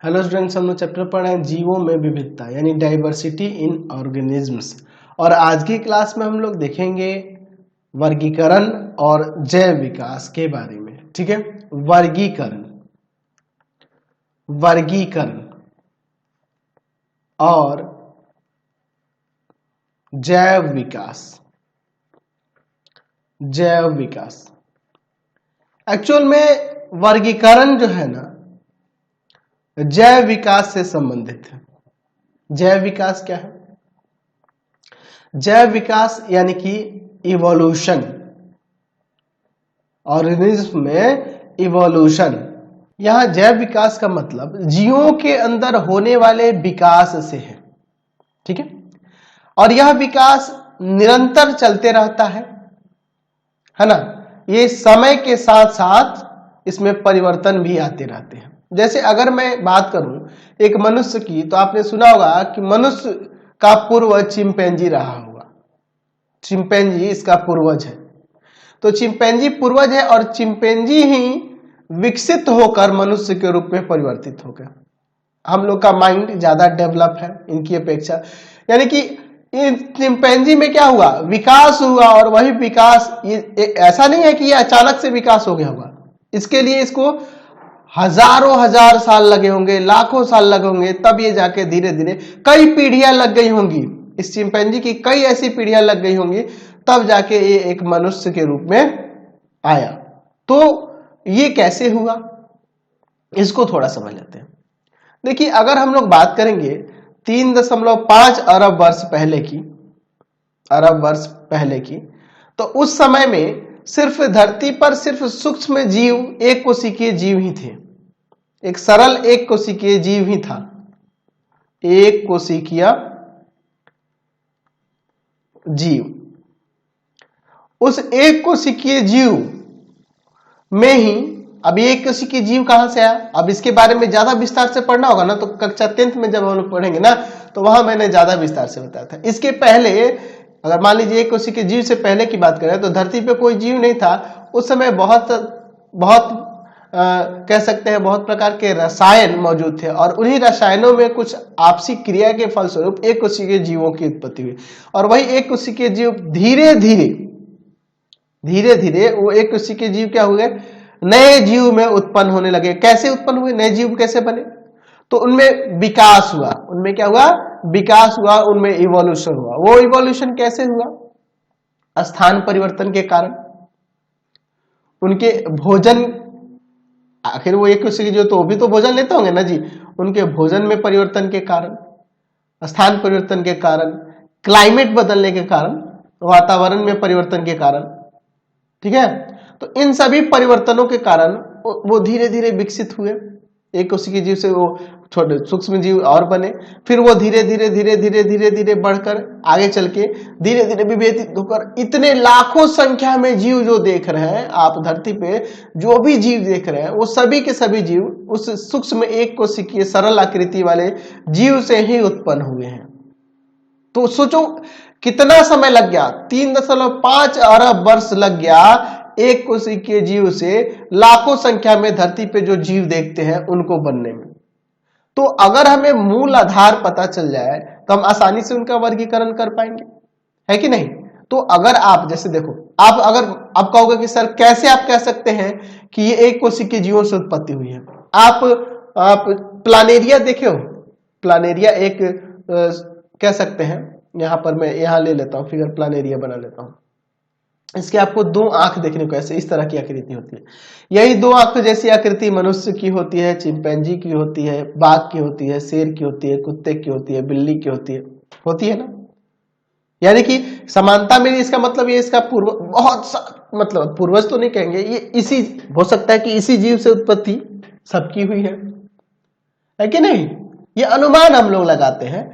Hello students, हम लोग chapter पढ़ रहे हैं जीवों में विविधता यानी डाइवर्सिटी इन ऑर्गेनिजम्स। और आज की क्लास में हम लोग देखेंगे वर्गीकरण और जैव विकास के बारे में। ठीक है, वर्गीकरण वर्गीकरण और जैव विकास। जैव विकास एक्चुअल में वर्गीकरण जो है ना जैव विकास से संबंधित है। जैव विकास क्या है? जैव विकास यानी कि इवोल्यूशन, ऑर्गेनिज्म में इवोल्यूशन। यहां जैव विकास का मतलब जीवों के अंदर होने वाले विकास से है। ठीक है, और यह विकास निरंतर चलते रहता है ना। ये समय के साथ साथ इसमें परिवर्तन भी आते रहते हैं। जैसे अगर मैं बात करूं एक मनुष्य की, तो आपने सुना होगा कि मनुष्य का पूर्वज चिंपैंजी रहा होगा। चिंपैंजी इसका पूर्वज है। तो चिंपैंजी पूर्वज है और चिंपैंजी ही विकसित होकर मनुष्य के रूप में परिवर्तित हो गया। हम लोग का माइंड ज्यादा डेवलप है इनकी अपेक्षा, यानी कि चिंपैंजी में क्या हुआ, विकास हुआ। और वही विकास ये ऐसा नहीं है कि ये अचानक से विकास हो गया होगा। इसके लिए इसको हजारों हजार साल लगे होंगे, लाखों साल लगे होंगे, तब ये जाके धीरे धीरे कई पीढ़ियां लग गई होंगी। इस चिंपैंजी की कई ऐसी पीढ़ियां लग गई होंगी, तब जाके ये एक मनुष्य के रूप में आया। तो ये कैसे हुआ, इसको थोड़ा समझ लेते हैं। देखिए, अगर हम लोग बात करेंगे 3.5 अरब वर्ष पहले की, तो उस समय में सिर्फ धरती पर सिर्फ सूक्ष्म जीव, एक कोशिकीय जीव ही थे। एक सरल एक कोशिकीय जीव ही था। एक कोशिकीय जीव। उस एक कोशिकीय जीव में ही, अब एक कोशिकीय जीव कहां से आया, अब इसके बारे में ज्यादा विस्तार से पढ़ना होगा ना, तो कक्षा 10th में जब हम लोग पढ़ेंगे ना, तो वहां मैंने ज्यादा विस्तार से बताया था। इसके पहले अगर मान लीजिए एक कोशिकीय जीव से पहले की बात करें तो धरती पे कोई जीव नहीं था। उस समय बहुत कह सकते हैं बहुत प्रकार के रसायन मौजूद थे, और उन्हीं रसायनों में कुछ आपसी क्रिया के फलस्वरूप एक कोशिकीय जीवों की उत्पत्ति हुई। और वही एक कोशिकीय जीव धीरे धीरे वो एक कोशिकीय जीव क्या हुए, नए जीव में उत्पन्न होने लगे। कैसे उत्पन्न हुए, नए जीव कैसे बने? तो उनमें विकास हुआ। उनमें क्या हुआ, विकास हुआ, उनमें इवोल्यूशन हुआ। वो इवोल्यूशन कैसे हुआ? स्थान परिवर्तन के कारण, उनके भोजन, आखिर वो एक कोशिकीय जीव तो भी तो भोजन लेते होंगे ना जी। उनके भोजन में परिवर्तन के कारण, स्थान परिवर्तन के कारण, क्लाइमेट बदलने के कारण, वातावरण में परिवर्तन के कारण, ठीक है, तो इन सभी परिवर्तनों के कारण वो धीरे धीरे विकसित हुए। एक कोशिकीय जीव से वो छोटे सूक्ष्म जीव और बने। फिर वो धीरे धीरे बढ़कर आगे चल के धीरे धीरे विभेदित होकर इतने लाखों संख्या में जीव जो देख रहे हैं आप धरती पे, जो भी जीव देख रहे हैं वो सभी के सभी जीव उस सूक्ष्म एक कोशिकीय सरल आकृति वाले जीव से ही उत्पन्न हुए हैं। तो सोचो कितना समय लग गया, 3.5 अरब वर्ष लग गया एक कोशिकीय जीव से लाखों संख्या में धरती पे जो जीव देखते हैं उनको बनने में। तो अगर हमें मूल आधार पता चल जाए तो हम आसानी से उनका वर्गीकरण कर पाएंगे, है कि नहीं? तो अगर आप जैसे देखो, आप कहोगे कि सर कैसे आप कह सकते हैं कि ये एक कोशिकीय जीवों से उत्पत्ति हुई है? आप प्लानेरिया देखे हो? प्लानेरिया एक कह सकते हैं, यहां पर मैं यहां ले लेता हूं फिगर, प्लानेरिया बना लेता हूं। इसके आपको 2 आंख देखने को ऐसे इस तरह की आकृति होती है। यही 2 आंख जैसी आकृति मनुष्य की होती है, चिंपैंजी की होती है, बाघ की होती है, शेर की होती है, कुत्ते की होती है, बिल्ली की होती है ना। यानी कि समानता में इसका मतलब ये इसका मतलब पूर्वज तो नहीं कहेंगे, ये इसी हो सकता है कि इसी जीव से उत्पत्ति सबकी हुई है कि नहीं? ये अनुमान हम लोग लगाते हैं,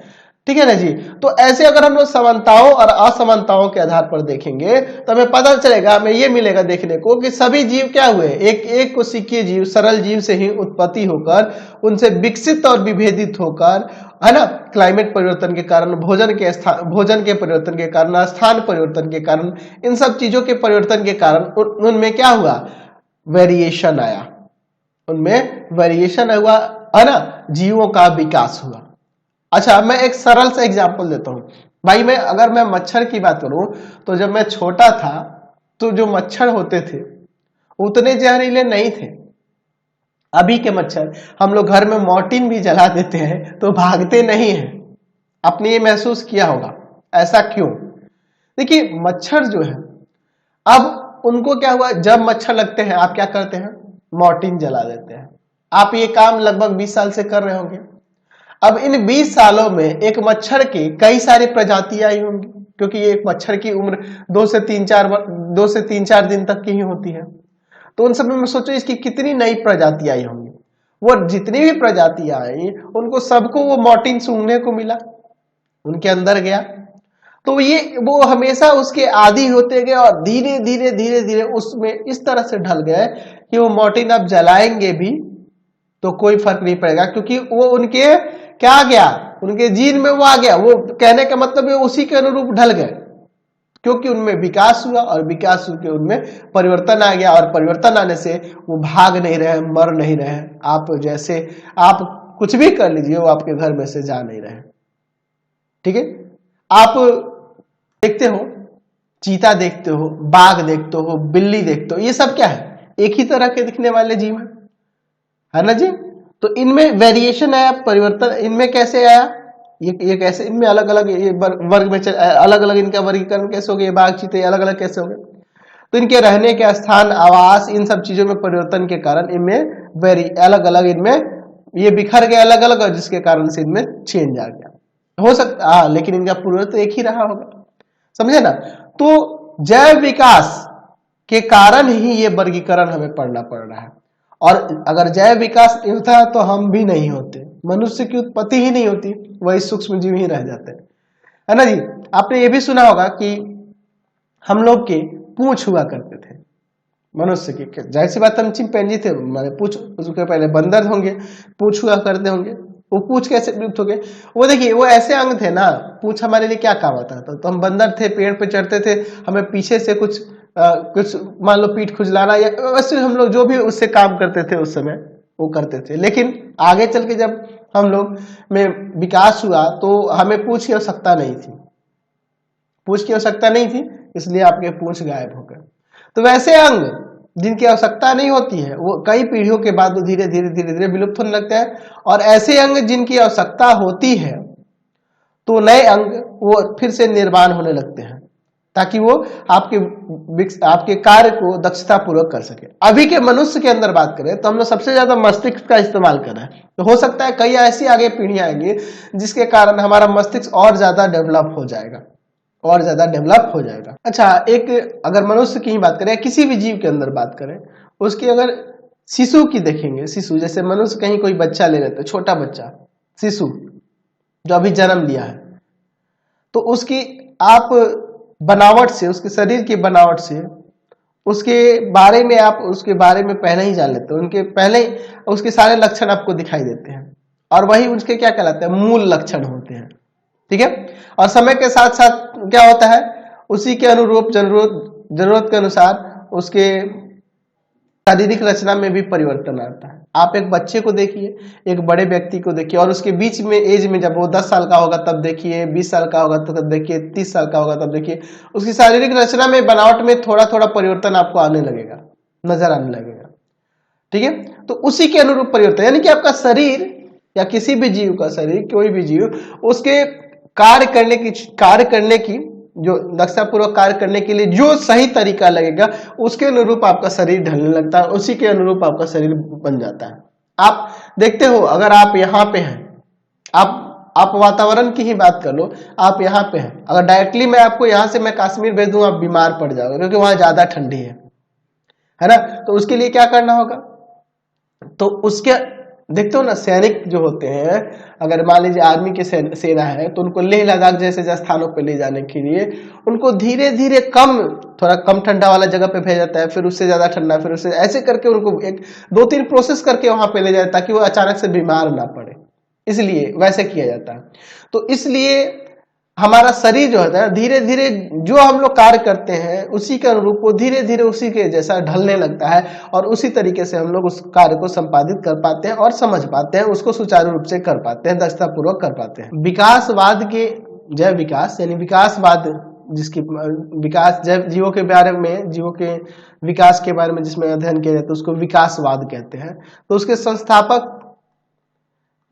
ठीक है ना जी। तो ऐसे अगर हम लोग समानताओं और असमानताओं के आधार पर देखेंगे तो हमें पता चलेगा, हमें ये मिलेगा देखने को कि सभी जीव क्या हुए, एक कोशिकीय जीव सरल जीव से ही उत्पत्ति होकर उनसे विकसित और विभेदित होकर, है ना, क्लाइमेट परिवर्तन के कारण, भोजन के परिवर्तन के कारण, स्थान परिवर्तन के कारण, इन सब चीजों के परिवर्तन के कारण उनमें क्या हुआ, वेरिएशन आया, उनमें वेरिएशन हुआ, है ना। जीवों का विकास हुआ। अच्छा, मैं एक सरल सा एग्जांपल देता हूं भाई। अगर मैं मच्छर की बात करूं तो जब मैं छोटा था तो जो मच्छर होते थे उतने जहरीले नहीं थे। अभी के मच्छर, हम लोग घर में मॉर्टिन भी जला देते हैं तो भागते नहीं हैं। आपने ये महसूस किया होगा, ऐसा क्यों? देखिए, मच्छर जो है, अब उनको क्या हुआ, जब मच्छर लगते हैं आप क्या करते हैं, मॉर्टिन जला देते हैं। आप ये काम लगभग 20 साल से कर रहे होंगे। अब इन 20 सालों में एक मच्छर की कई सारी प्रजातियां आई होंगी, क्योंकि ये एक मच्छर की उम्र 2 से 3-4 दिन तक की ही होती है। तो उन समय में सोचो इसकी कितनी नई प्रजातियां आई होंगी। वो जितनी भी प्रजातियां आई उनको सबको वो मॉर्टिन सूंघने को मिला, उनके अंदर गया, तो वो हमेशा उसके आदी होते गए और धीरे धीरे धीरे धीरे उसमें इस तरह से ढल गए कि वो मॉर्टिन अब जलाएंगे भी तो कोई फर्क नहीं पड़ेगा, क्योंकि वो उनके क्या आ गया, उनके जीन में वो आ गया। वो कहने का मतलब है उसी के अनुरूप ढल गए, क्योंकि उनमें विकास हुआ और विकास के उनमें परिवर्तन आ गया, और परिवर्तन आने से वो भाग नहीं रहे, मर नहीं रहे। आप जैसे आप कुछ भी कर लीजिए वो आपके घर में से जा नहीं रहे। ठीक है, आप देखते हो चीता देखते हो, बाघ देखते हो, बिल्ली देखते हो, ये सब क्या है, एक ही तरह के दिखने वाले जीव है ना जी। तो इनमें वेरिएशन आया, परिवर्तन इनमें कैसे आया, ये कैसे, इनमें अलग अलग वर्ग में अलग अलग इनका वर्गीकरण कैसे हो गया, बाघ चीते अलग अलग कैसे हो गए। तो इनके रहने के स्थान, आवास, इन सब चीजों में परिवर्तन के कारण इनमें अलग अलग इनमें ये बिखर गए अलग अलग, और जिसके कारण से इनमें चेंज आ गया। हो सकता लेकिन इनका पूर्व तो एक ही रहा होगा, समझे ना। तो जैव विकास के कारण ही ये वर्गीकरण हमें पढ़ना पड़ रहा है, और अगर जैव विकास नहीं होता तो हम भी नहीं होते, मनुष्य की उत्पत्ति ही नहीं होती, वही सूक्ष्म जीव ही रह जाते हैं, है ना जी। आपने ये भी सुना होगा कि हम लोग के पूंछ हुआ करते थे, मनुष्य के, जाहिर सी बात हम चिंपैंजी थे, माने पूंछ, उसके पहले बंदर होंगे, पूंछ हुआ करते होंगे। वो पूंछ कैसे विलुप्त हो गए? वो देखिए, वो ऐसे अंग थे ना, पूंछ हमारे लिए क्या काम आता था। तो हम बंदर थे, पेड़ पे चढ़ते थे, हमें पीछे से कुछ मान लो पीठ खुजलाना या वैसे हम लोग जो भी उससे काम करते थे उस समय वो करते थे। लेकिन आगे चल के जब हम लोग में विकास हुआ तो हमें पूंछ की आवश्यकता नहीं थी, पूंछ की आवश्यकता नहीं थी, इसलिए आपके पूंछ गायब हो गए। तो वैसे अंग जिनकी आवश्यकता नहीं होती है वो कई पीढ़ियों के बाद वो धीरे धीरे धीरे धीरे विलुप्त होने लगते हैं, और ऐसे अंग जिनकी आवश्यकता होती है तो नए अंग वो फिर से निर्माण होने लगते हैं, ताकि वो आपके कार्य को दक्षता पूर्वक कर सके। अभी के मनुष्य के अंदर बात करें तो हम लोग सबसे ज्यादा मस्तिष्क का इस्तेमाल कर रहे हैं, तो हो सकता है कई ऐसी आगे पीढ़ियां आएंगी जिसके कारण हमारा मस्तिष्क और ज्यादा डेवलप हो जाएगा, और ज्यादा डेवलप हो जाएगा। अच्छा, एक अगर मनुष्य की ही बात करें, किसी भी जीव के अंदर बात करें, उसकी अगर शिशु की देखेंगे, शिशु जैसे मनुष्य कहीं कोई बच्चा ले लेते, छोटा बच्चा शिशु जो अभी जन्म लिया है, तो उसकी आप बनावट से, उसके शरीर की बनावट से उसके बारे में आप उसके बारे में पहले ही जान लेते हो, उनके पहले उसके सारे लक्षण आपको दिखाई देते हैं, और वही उसके क्या कहलाते हैं, मूल लक्षण होते हैं। ठीक है, और समय के साथ साथ क्या होता है, उसी के अनुरूप जरूरत के अनुसार उसके शारीरिक रचना में भी परिवर्तन आता है। आप एक बच्चे को देखिए, एक बड़े व्यक्ति को देखिए, और उसके बीच में एज में जब वो 10 साल का होगा तब देखिए, 20 साल का होगा तब देखिए, 30 साल का होगा तब देखिए, उसकी शारीरिक रचना में, बनावट में थोड़ा थोड़ा परिवर्तन आपको आने लगेगा, नजर आने लगेगा। ठीक है, तो उसी के अनुरूप परिवर्तन, यानी कि आपका शरीर या किसी भी जीव का शरीर, कोई भी जीव, उसके कार्य करने की जो दक्षतापूर्वक कार्य करने के लिए जो सही तरीका लगेगा उसके अनुरूप आपका शरीर ढलने लगता है, उसी के अनुरूप आपका शरीर बन जाता है। आप देखते हो, अगर आप यहाँ पे हैं, आप वातावरण की ही बात कर लो, आप यहाँ पे हैं, अगर डायरेक्टली मैं आपको यहाँ से मैं कश्मीर भेज दूं, आप बीमार पड़ जाओगे क्योंकि वहां ज्यादा ठंडी है ना। तो उसके लिए क्या करना होगा, तो उसके देखते हो ना, सैनिक जो होते हैं, अगर मान लीजिए आर्मी की सेना है तो उनको लेह लद्दाख जैसे स्थानों पर ले जाने के लिए उनको धीरे धीरे थोड़ा कम ठंडा वाला जगह पे भेजा जाता है, फिर उससे ज्यादा ठंडा, फिर उससे ऐसे करके उनको 1-2-3 प्रोसेस करके वहां पे ले जाए ताकि वो अचानक से बीमार ना पड़े, इसलिए वैसे किया जाता है। तो इसलिए हमारा शरीर जो होता है धीरे धीरे जो हम लोग कार्य करते हैं उसी के अनुरूप वो धीरे धीरे उसी के जैसा ढलने लगता है और उसी तरीके से हम लोग उस कार्य को संपादित कर पाते हैं और समझ पाते हैं, उसको सुचारू रूप से कर पाते हैं, दक्षता पूर्वक कर पाते हैं। विकासवाद के जय विकास यानी विकासवाद जिसकी विकास जैव जीवों के बारे में, जीवों के विकास के बारे में जिसमें अध्ययन किया जाता है उसको विकासवाद कहते हैं। तो उसके संस्थापक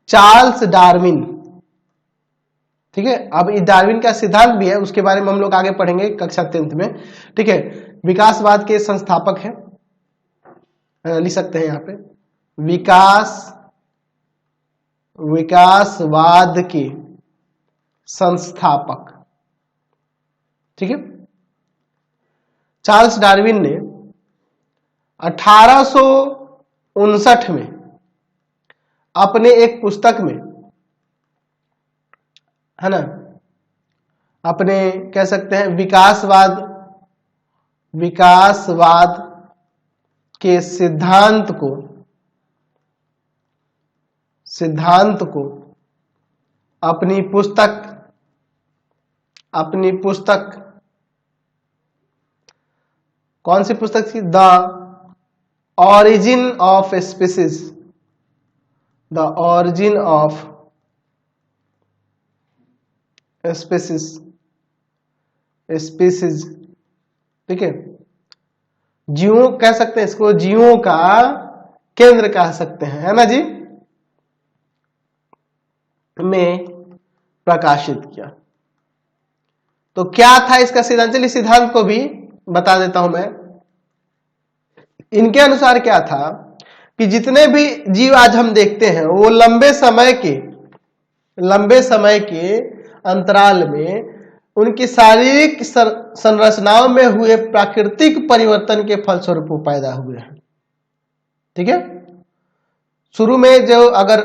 चार्ल्स डार्विन, ठीक है। अब इस डार्विन का सिद्धांत भी है, उसके बारे में हम लोग आगे पढ़ेंगे कक्षा 10th में, ठीक है। विकासवाद के संस्थापक है, लिख सकते हैं यहाँ पे विकासवाद के संस्थापक, ठीक है। चार्ल्स डार्विन ने 1859 में अपने एक पुस्तक में, है ना, अपने कह सकते हैं विकासवाद के सिद्धांत को अपनी पुस्तक कौन सी पुस्तक थी? The origin of species, the origin of species, ठीक है। जीवों कह सकते हैं इसको, जीवों का केंद्र कह सकते हैं, है ना जी, में प्रकाशित किया। तो क्या था इसका सिद्धांत? चलिए सिद्धांत को भी बता देता हूं मैं। इनके अनुसार क्या था कि जितने भी जीव आज हम देखते हैं वो लंबे समय के अंतराल में उनकी शारीरिक संरचनाओं में हुए प्राकृतिक परिवर्तन के फलस्वरूप पैदा हुए हैं, ठीक है। शुरू में जो अगर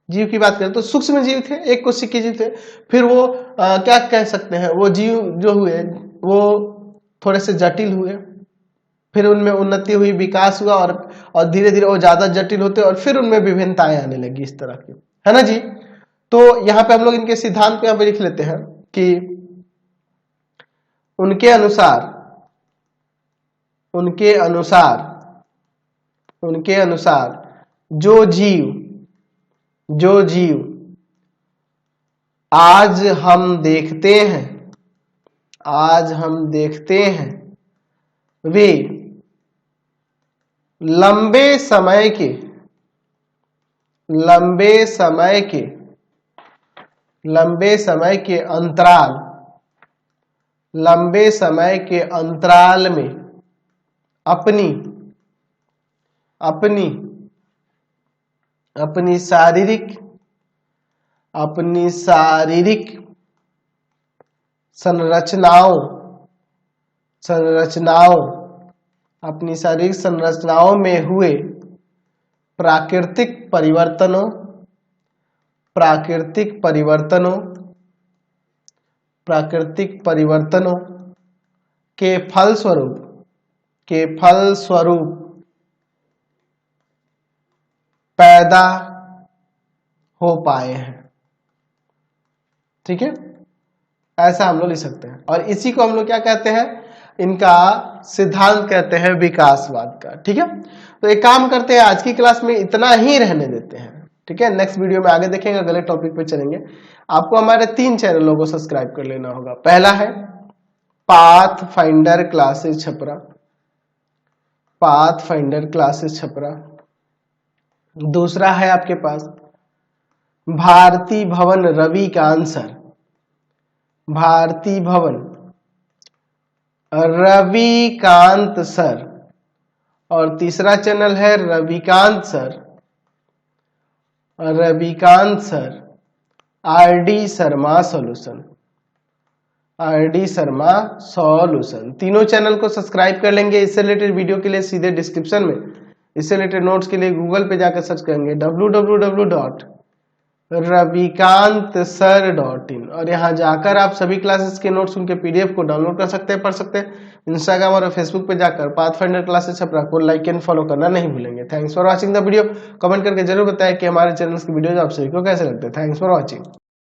जीव की बात करें तो सूक्ष्म जीव थे, एक कोशिकीय जीव थे, फिर वो क्या कह सकते हैं, वो जीव जो हुए वो थोड़े से जटिल हुए, फिर उनमें उन्नति हुई, विकास हुआ और धीरे धीरे वो ज्यादा जटिल होते और फिर उनमें विभिन्नताएं आने लगी इस तरह की, है ना जी। तो यहाँ पे हम लोग इनके सिद्धांत को यहाँ पे लिख लेते हैं कि उनके अनुसार जो जीव आज हम देखते हैं वे लंबे समय के अंतराल में अपनी शारीरिक संरचनाओं में हुए प्राकृतिक परिवर्तनों के फलस्वरूप पैदा हो पाए हैं, ठीक है। ऐसा हम लोग लिख सकते हैं और इसी को हम लोग क्या कहते हैं, इनका सिद्धांत कहते हैं विकासवाद का, ठीक है। तो एक काम करते हैं, आज की क्लास में इतना ही रहने देते हैं, ठीक है। नेक्स्ट वीडियो में आगे देखेंगे, अगले टॉपिक पे चलेंगे। आपको हमारे 3 चैनलों को सब्सक्राइब कर लेना होगा। पहला है पाथ फाइंडर क्लासेस छपरा, दूसरा है आपके पास भारती भवन रविकांत सर, और तीसरा चैनल है Ravikant sir RD Sharma solution. तीनों चैनल को सब्सक्राइब कर लेंगे। इससे रिलेटेड वीडियो के लिए सीधे डिस्क्रिप्शन में, इससे रिलेटेड नोट्स के लिए गूगल पे जाकर सर्च करेंगे www.ravikantsir.in और यहाँ जाकर आप सभी क्लासेस के नोट्स, उनके पीडीएफ को डाउनलोड कर सकते हैं, पढ़ सकते हैं। इंस्टाग्राम और फेसबुक पे जाकर पाथफाइंडर क्लासेस छपरा को लाइक एंड फॉलो करना नहीं भूलेंगे। Thanks for watching the video. Comment करके जरूर बताएं कि हमारे चैनल की वीडियोज आप सभी को कैसे लगते हैं। Thanks for watching.